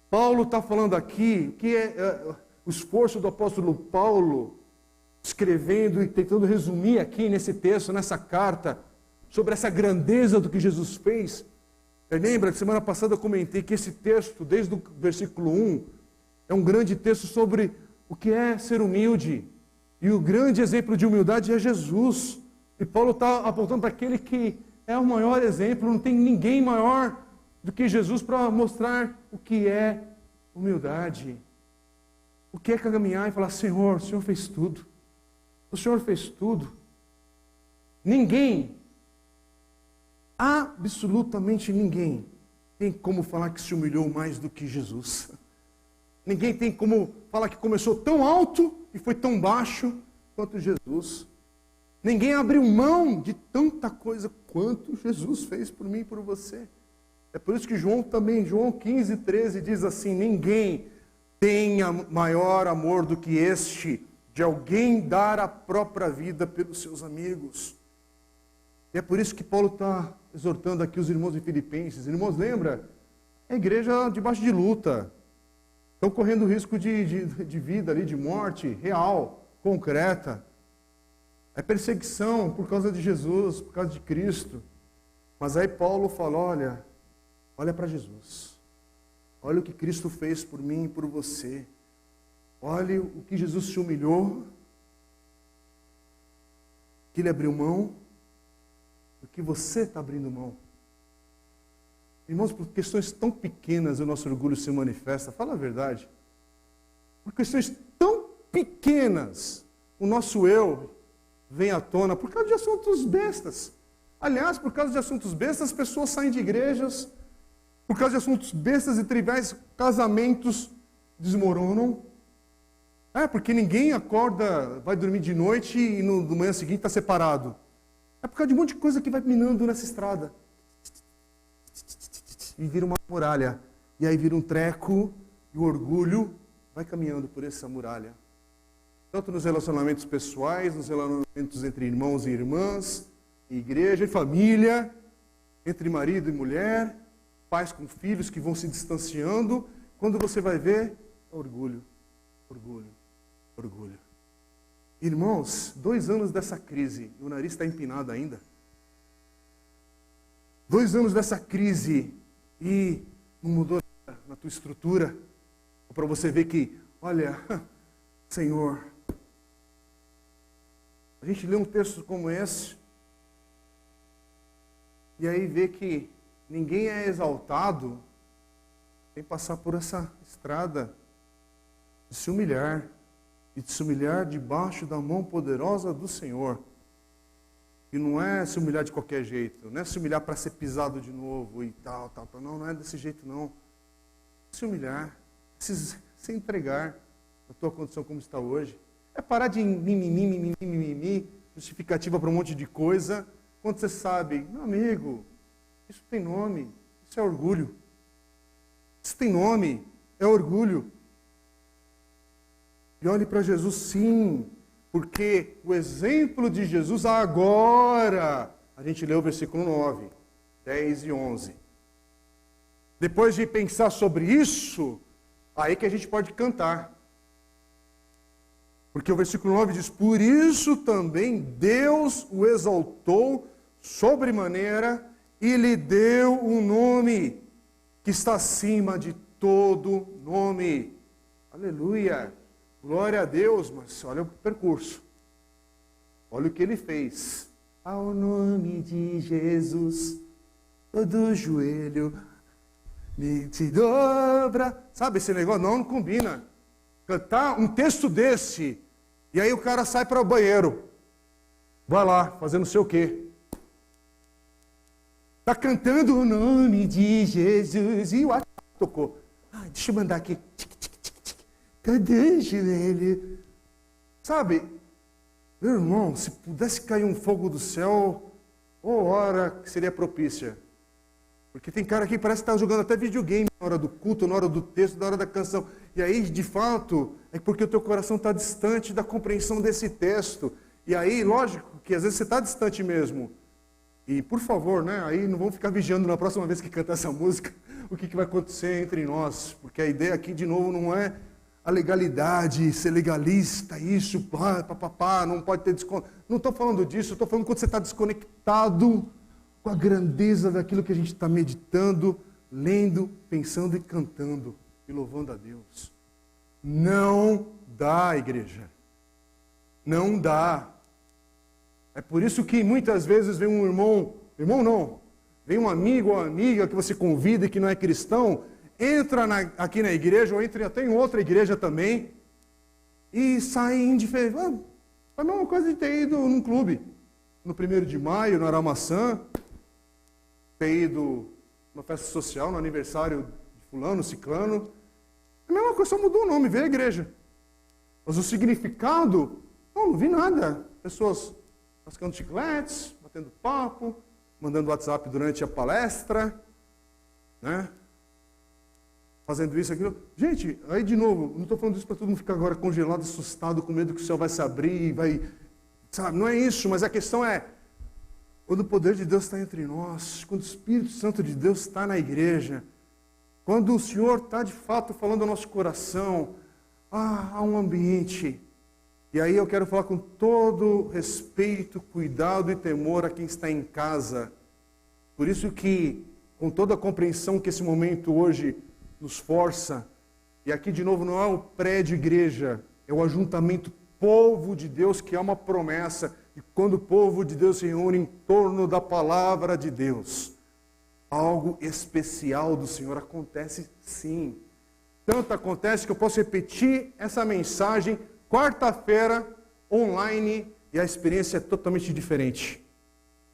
Paulo está falando aqui, que é o esforço do apóstolo Paulo, escrevendo e tentando resumir aqui nesse texto, nessa carta, sobre essa grandeza do que Jesus fez. Lembra que semana passada eu comentei que esse texto, desde o versículo 1, é um grande texto sobre o que é ser humilde. E o grande exemplo de humildade é Jesus. E Paulo está apontando para aquele que é o maior exemplo, não tem ninguém maior do que Jesus para mostrar o que é humildade. O que é caminhar e falar, Senhor, o Senhor fez tudo. O Senhor fez tudo. Ninguém, absolutamente ninguém, tem como falar que se humilhou mais do que Jesus. Ninguém tem como falar que começou tão alto e foi tão baixo quanto Jesus. Ninguém abriu mão de tanta coisa quanto Jesus fez por mim e por você. É por isso que João 15:13 diz assim, ninguém tenha maior amor do que este, de alguém dar a própria vida pelos seus amigos. E é por isso que Paulo está exortando aqui os irmãos em Filipenses. Irmãos, lembra? É a igreja debaixo de luta. Estão correndo risco de vida ali, de morte real, concreta. É perseguição por causa de Jesus, por causa de Cristo. Mas aí Paulo fala, olha para Jesus. Olha o que Cristo fez por mim e por você. Olha o que Jesus se humilhou. Que ele abriu mão. Do que você está abrindo mão. Irmãos, por questões tão pequenas o nosso orgulho se manifesta. Fala a verdade. Por questões tão pequenas o nosso eu vem à tona por causa de assuntos bestas. Aliás, por causa de assuntos bestas, as pessoas saem de igrejas. Por causa de assuntos bestas e triviais, casamentos desmoronam. Porque ninguém acorda, vai dormir de noite e no manhã seguinte está separado. É por causa de um monte de coisa que vai minando nessa estrada. E vira uma muralha. E aí vira um treco e o orgulho vai caminhando por essa muralha. Tanto nos relacionamentos pessoais, nos relacionamentos entre irmãos e irmãs, em igreja e família, entre marido e mulher, pais com filhos que vão se distanciando. Quando você vai ver, é orgulho, orgulho, orgulho. Irmãos, 2 anos dessa crise, e o nariz está empinado ainda. 2 anos dessa crise e não mudou nada na tua estrutura. Para você ver que, olha, Senhor, a gente lê um texto como esse e aí vê que ninguém é exaltado sem passar por essa estrada de se humilhar. E de se humilhar debaixo da mão poderosa do Senhor. E não é se humilhar de qualquer jeito. Não é se humilhar para ser pisado de novo e tal. Não é desse jeito não. Se humilhar. Se entregar a tua condição como está hoje. É parar de mimimi, justificativa para um monte de coisa. Quando você sabe, meu amigo, isso tem nome. Isso é orgulho. Isso tem nome. É orgulho. E olhe para Jesus sim, porque o exemplo de Jesus agora, a gente leu o versículo 9, 10 e 11. Depois de pensar sobre isso, aí que a gente pode cantar. Porque o versículo 9 diz, por isso também Deus o exaltou sobremaneira e lhe deu um nome que está acima de todo nome. Aleluia! Glória a Deus, mas olha o percurso. Olha o que ele fez. Ao nome de Jesus, todo joelho se dobra. Sabe esse negócio? Não combina. Cantar um texto desse, e aí o cara sai para o banheiro. Vai lá, fazendo não sei o quê. Está cantando o nome de Jesus. E o WhatsApp tocou. Deixa eu mandar aqui. Cadê joelho? Sabe, meu irmão, se pudesse cair um fogo do céu, hora que seria propícia. Porque tem cara aqui que parece que está jogando até videogame na hora do culto, na hora do texto, na hora da canção. E aí, de fato, é porque o teu coração está distante da compreensão desse texto. E aí, lógico, que às vezes você está distante mesmo. E, por favor, né, aí não vamos ficar vigiando na próxima vez que cantar essa música, o que vai acontecer entre nós. Porque a ideia aqui, de novo, não é a legalidade, ser legalista, isso, pá, não pode ter desconto. Não estou falando disso, estou falando quando você está desconectado com a grandeza daquilo que a gente está meditando, lendo, pensando e cantando e louvando a Deus. Não dá, igreja. Não dá. É por isso que muitas vezes vem um irmão não, vem um amigo ou amiga que você convida e que não é cristão, entra aqui na igreja, ou entra até em outra igreja também, e sai indiferente. É a mesma coisa de ter ido num clube, no 1º de maio, no Aramaçã, ter ido numa festa social, no aniversário de fulano, ciclano. É a mesma coisa, só mudou o nome, veio a igreja. Mas o significado, não vi nada. Pessoas mascando chicletes, batendo papo, mandando WhatsApp durante a palestra, né? Fazendo isso, aquilo. Gente, aí de novo, não estou falando isso para todo mundo ficar agora congelado, assustado, com medo que o céu vai se abrir e vai... Sabe, não é isso, mas a questão é, quando o poder de Deus está entre nós, quando o Espírito Santo de Deus está na igreja, quando o Senhor está de fato falando ao nosso coração, há um ambiente. E aí eu quero falar com todo respeito, cuidado e temor a quem está em casa. Por isso que, com toda a compreensão que esse momento hoje nos força, e aqui de novo não é o prédio-igreja, é o ajuntamento povo de Deus, que é uma promessa, e quando o povo de Deus se reúne em torno da palavra de Deus, algo especial do Senhor acontece sim. Tanto acontece que eu posso repetir essa mensagem quarta-feira, online, e a experiência é totalmente diferente.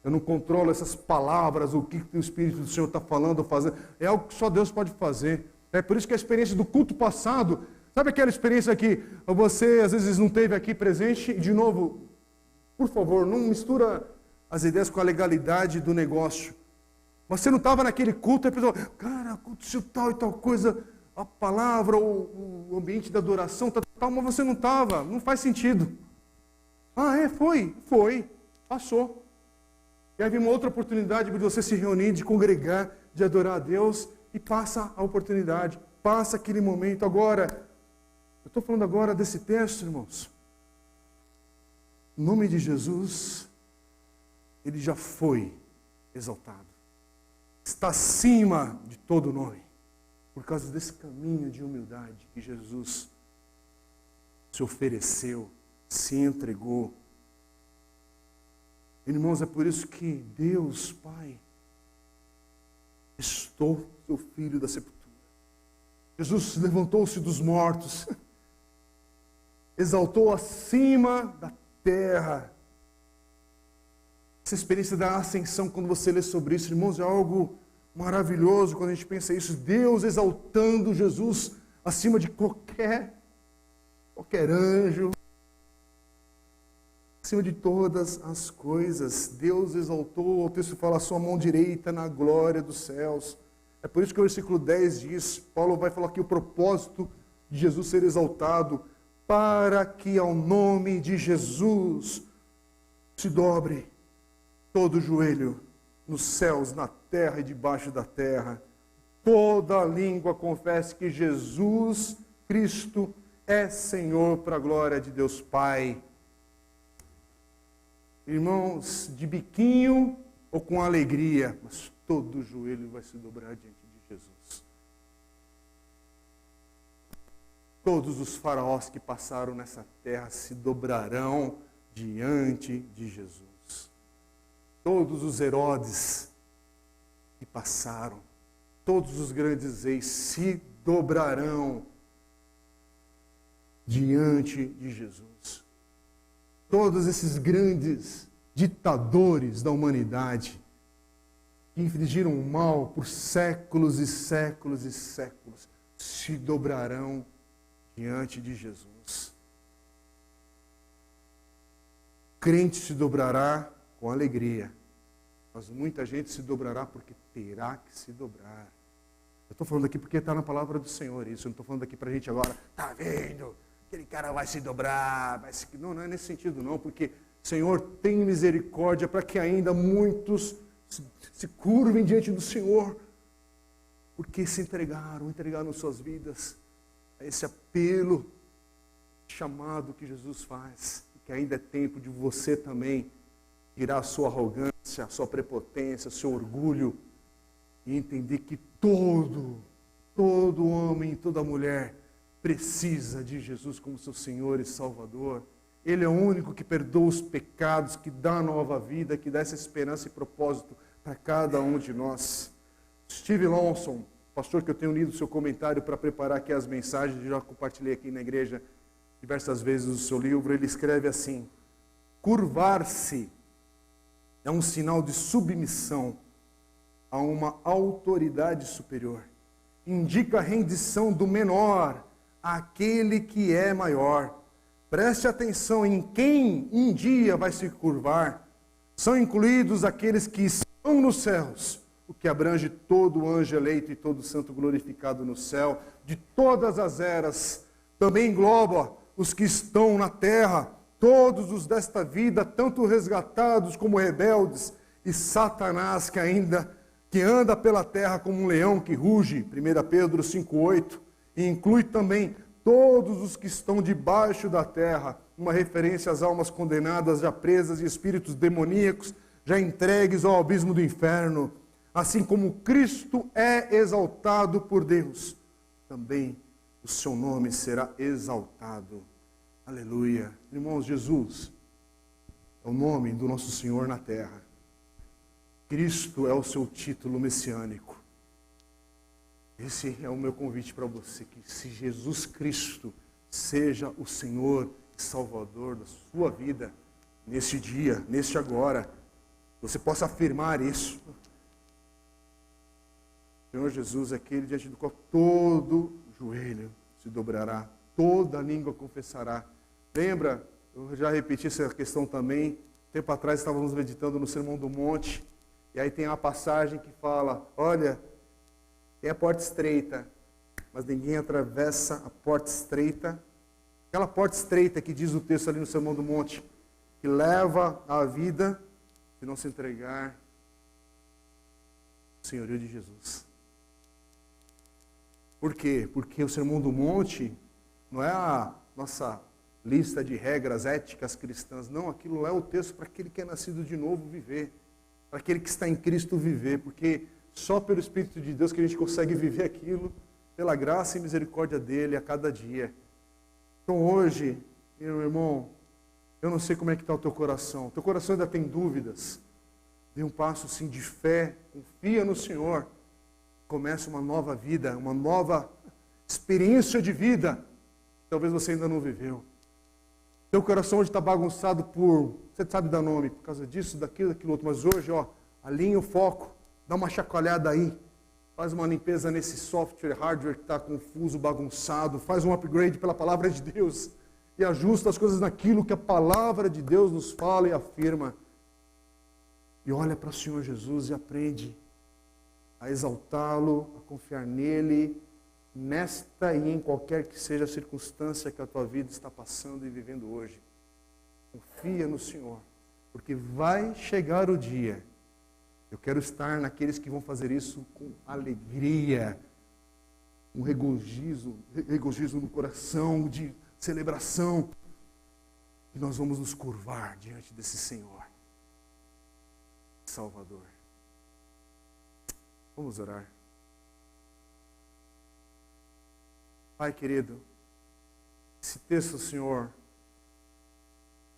Eu não controlo essas palavras, o que o Espírito do Senhor está falando ou fazendo. É algo que só Deus pode fazer. É por isso que a experiência do culto passado, sabe aquela experiência que você às vezes não teve aqui presente? E de novo, por favor, não mistura as ideias com a legalidade do negócio. Você não estava naquele culto, e a pessoa, cara, aconteceu tal e tal coisa, a palavra, o ambiente da adoração, tal, mas você não estava, não faz sentido. Foi, passou. E aí vem uma outra oportunidade de você se reunir, de congregar, de adorar a Deus, e passa a oportunidade, passa aquele momento. Agora, eu estou falando agora desse texto, irmãos. O nome de Jesus, ele já foi exaltado. Está acima de todo nome. Por causa desse caminho de humildade que Jesus se ofereceu, se entregou. Irmãos, é por isso que Deus, Pai, restou seu Filho da sepultura. Jesus levantou-se dos mortos, exaltou acima da terra. Essa experiência da ascensão, quando você lê sobre isso, irmãos, é algo maravilhoso quando a gente pensa isso. Deus exaltando Jesus acima de qualquer anjo, acima de todas as coisas. Deus exaltou, o texto fala, a sua mão direita na glória dos céus. É por isso que o versículo 10 diz, Paulo vai falar aqui o propósito de Jesus ser exaltado, para que ao nome de Jesus se dobre todo o joelho, nos céus, na terra e debaixo da terra. Toda língua confesse que Jesus Cristo é Senhor, para a glória de Deus Pai. Irmãos, de biquinho ou com alegria, mas todo o joelho vai se dobrar diante de Jesus. Todos os faraós que passaram nessa terra se dobrarão diante de Jesus. Todos os Herodes que passaram, todos os grandes reis se dobrarão diante de Jesus. Todos esses grandes ditadores da humanidade que infligiram mal por séculos e séculos e séculos se dobrarão diante de Jesus. O crente se dobrará com alegria, mas muita gente se dobrará porque terá que se dobrar. Eu estou falando aqui porque está na palavra do Senhor isso, eu não estou falando aqui para a gente agora, está vendo? Aquele cara vai se dobrar, vai se... Não é nesse sentido não, porque Senhor, tem misericórdia para que ainda muitos se curvem diante do Senhor, porque se entregaram suas vidas a esse apelo, chamado que Jesus faz, que ainda é tempo de você também tirar a sua arrogância, a sua prepotência, o seu orgulho e entender que todo homem, toda mulher precisa de Jesus como seu Senhor e Salvador. Ele é o único que perdoa os pecados, que dá nova vida, que dá essa esperança e propósito para cada um de nós. Steve Lawson, pastor que eu tenho lido o seu comentário para preparar aqui as mensagens, já compartilhei aqui na igreja diversas vezes o seu livro, ele escreve assim: curvar-se é um sinal de submissão a uma autoridade superior. Indica a rendição do menor àquele que é maior. Preste atenção em quem um dia vai se curvar. São incluídos aqueles que estão nos céus, o que abrange todo anjo eleito e todo santo glorificado no céu, de todas as eras. Também engloba os que estão na terra, todos os desta vida, tanto resgatados como rebeldes, e Satanás que anda pela terra como um leão que ruge, 1 Pedro 5,8, e inclui também todos os que estão debaixo da terra, uma referência às almas condenadas, já presas e espíritos demoníacos, já entregues ao abismo do inferno. Assim como Cristo é exaltado por Deus, também o seu nome será exaltado. Aleluia. Irmãos, Jesus é o nome do nosso Senhor na terra. Cristo é o seu título messiânico. Esse é o meu convite para você, que se Jesus Cristo seja o Senhor e Salvador da sua vida, neste dia, neste agora, você possa afirmar isso. O Senhor Jesus é aquele diante do qual todo joelho se dobrará, toda língua confessará. Lembra, eu já repeti essa questão também, tempo atrás estávamos meditando no Sermão do Monte, e aí tem uma passagem que fala, olha, tem a porta estreita, mas ninguém atravessa a porta estreita. Aquela porta estreita que diz o texto ali no Sermão do Monte, que leva à vida, se não se entregar ao senhorio de Jesus. Por quê? Porque o Sermão do Monte não é a nossa lista de regras éticas cristãs. Não, aquilo é o texto para aquele que é nascido de novo viver. Para aquele que está em Cristo viver. Porque só pelo Espírito de Deus que a gente consegue viver aquilo, pela graça e misericórdia dele a cada dia. Então hoje, meu irmão, eu não sei como é que está o teu coração. O teu coração ainda tem dúvidas. Dê um passo sim de fé, confia no Senhor. Começa uma nova vida, uma nova experiência de vida. Talvez você ainda não viveu. Teu coração hoje está bagunçado por, você sabe dar nome, por causa disso, daquilo outro. Mas hoje, alinha o foco, dá uma chacoalhada aí. Faz uma limpeza nesse software, hardware que está confuso, bagunçado. Faz um upgrade pela palavra de Deus. E ajusta as coisas naquilo que a palavra de Deus nos fala e afirma. E olha para o Senhor Jesus e aprende a exaltá-lo, a confiar nele, nesta e em qualquer que seja a circunstância que a tua vida está passando e vivendo hoje. Confia no Senhor, porque vai chegar o dia. Eu quero estar naqueles que vão fazer isso com alegria, um regozijo no coração, de celebração. E nós vamos nos curvar diante desse Senhor, Salvador. Vamos orar. Pai querido, esse texto, Senhor,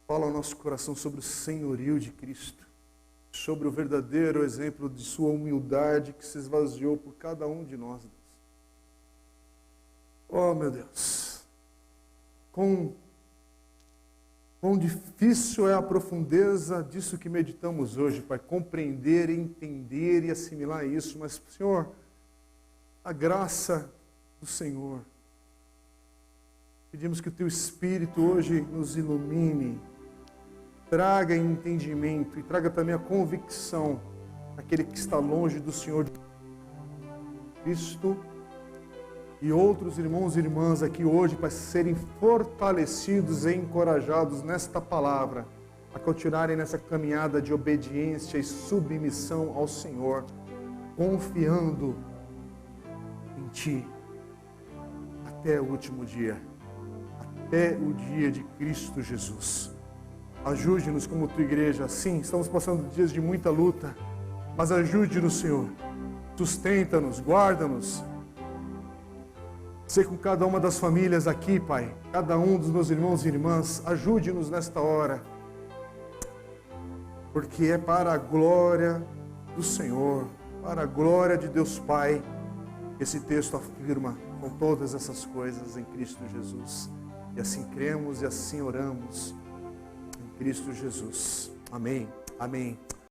fala ao nosso coração sobre o senhorio de Cristo, sobre o verdadeiro exemplo de sua humildade que se esvaziou por cada um de nós, Deus. Oh, meu Deus, quão difícil é a profundeza disso que meditamos hoje, Pai, compreender, entender e assimilar isso, mas, Senhor, a graça do Senhor, pedimos que o Teu Espírito hoje nos ilumine, traga entendimento e traga também a convicção daquele que está longe do Senhor Cristo e outros irmãos e irmãs aqui hoje para serem fortalecidos e encorajados nesta palavra, a continuarem nessa caminhada de obediência e submissão ao Senhor, confiando em Ti até o último dia, até o dia de Cristo Jesus. Ajude-nos como Tua igreja. Sim, estamos passando dias de muita luta, mas ajude-nos, Senhor. Sustenta-nos, guarda-nos. Sei com cada uma das famílias aqui, Pai, cada um dos meus irmãos e irmãs, ajude-nos nesta hora, porque é para a glória do Senhor, para a glória de Deus Pai, esse texto afirma com todas essas coisas em Cristo Jesus. E assim cremos e assim oramos em Cristo Jesus. Amém. Amém.